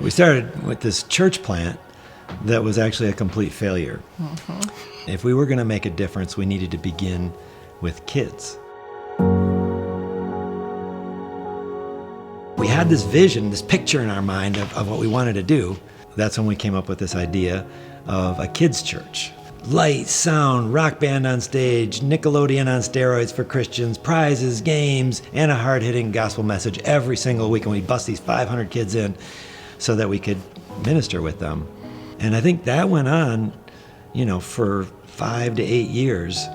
We started with this church plant that was actually a complete failure. If we were going to make a difference, we needed to begin with kids. We had this vision, this picture in our mind of what we wanted to do. That's when we came up with this idea of a kids' church. Light, sound, rock band on stage, Nickelodeon on steroids for Christians, prizes, games, and a hard-hitting gospel message every single week. And we bust these 500 kids in so that we could minister with them. And I think that went on, for 5 to 8 years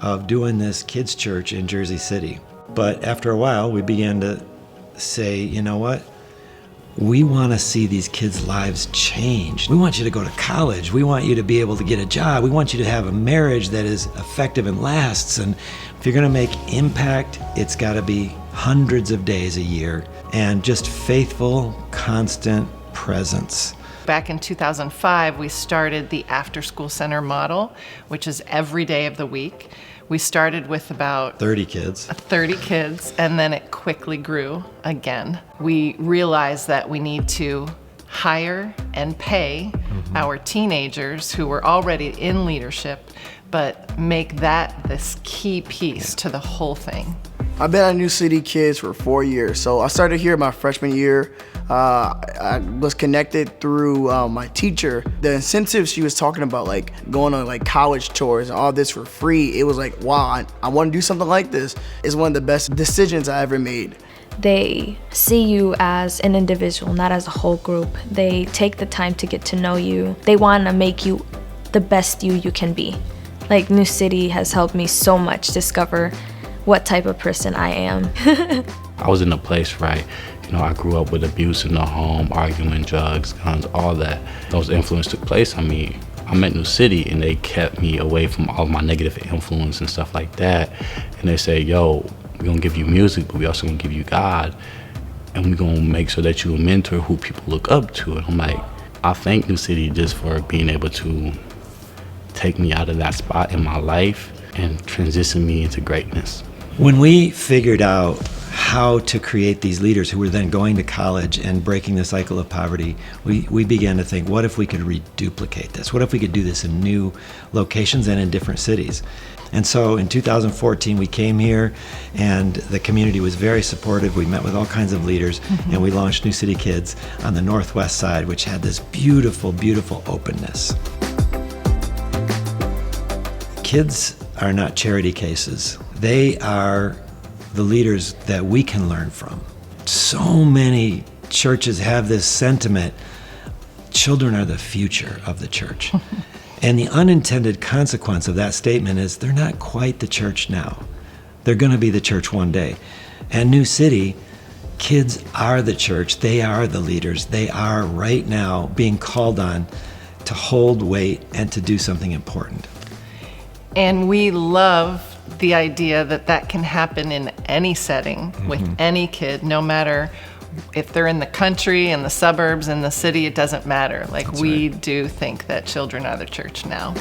of doing this kids' church in Jersey City. But after a while, we began to say, you know what? We want to see these kids' lives change. We want you to go to college. We want you to be able to get a job. We want you to have a marriage that is effective and lasts. And if you're going to make impact, it's got to be hundreds of days a year and just faithful, constant presence. Back in 2005, we started the after-school center model, which is every day of the week. We started with about 30 kids, and then it quickly grew again. We realized that we need to hire and pay our teenagers who were already in leadership, but make that this key piece to the whole thing. I've been at New City Kids for 4 years. So I started here my freshman year. I was connected through my teacher. The incentives she was talking about, like going on like college tours and all this for free, it was like, wow, I want to do something like this. It's one of the best decisions I ever made. They see you as an individual, not as a whole group. They take the time to get to know you. They want to make you the best you can be. Like New City has helped me so much discover what type of person I am. I was in a place, right? I grew up with abuse in the home, arguing, drugs, guns, all that. Those influences took place on me. I'm at New City and they kept me away from all my negative influence and stuff like that. And they say, yo, we're gonna give you music, but we also gonna give you God. And we're gonna make sure that you're a mentor who people look up to. And I'm like, I thank New City just for being able to take me out of that spot in my life and transition me into greatness. When we figured out how to create these leaders who were then going to college and breaking the cycle of poverty, we began to think, what if we could reduplicate this? What if we could do this in new locations and in different cities? And so in 2014, we came here and the community was very supportive. We met with all kinds of leaders and we launched New City Kids on the northwest side, which had this beautiful, beautiful openness. Kids are not charity cases. They are the leaders that we can learn from. So many churches have this sentiment, children are the future of the church. And the unintended consequence of that statement is they're not quite the church now. They're going to be the church one day. And New City, kids are the church. They are the leaders. They are right now being called on to hold weight and to do something important. And we love the idea that can happen in any setting with any kid, no matter if they're in the country, in the suburbs, in the city, it doesn't matter. Like, we do think that children are the church now.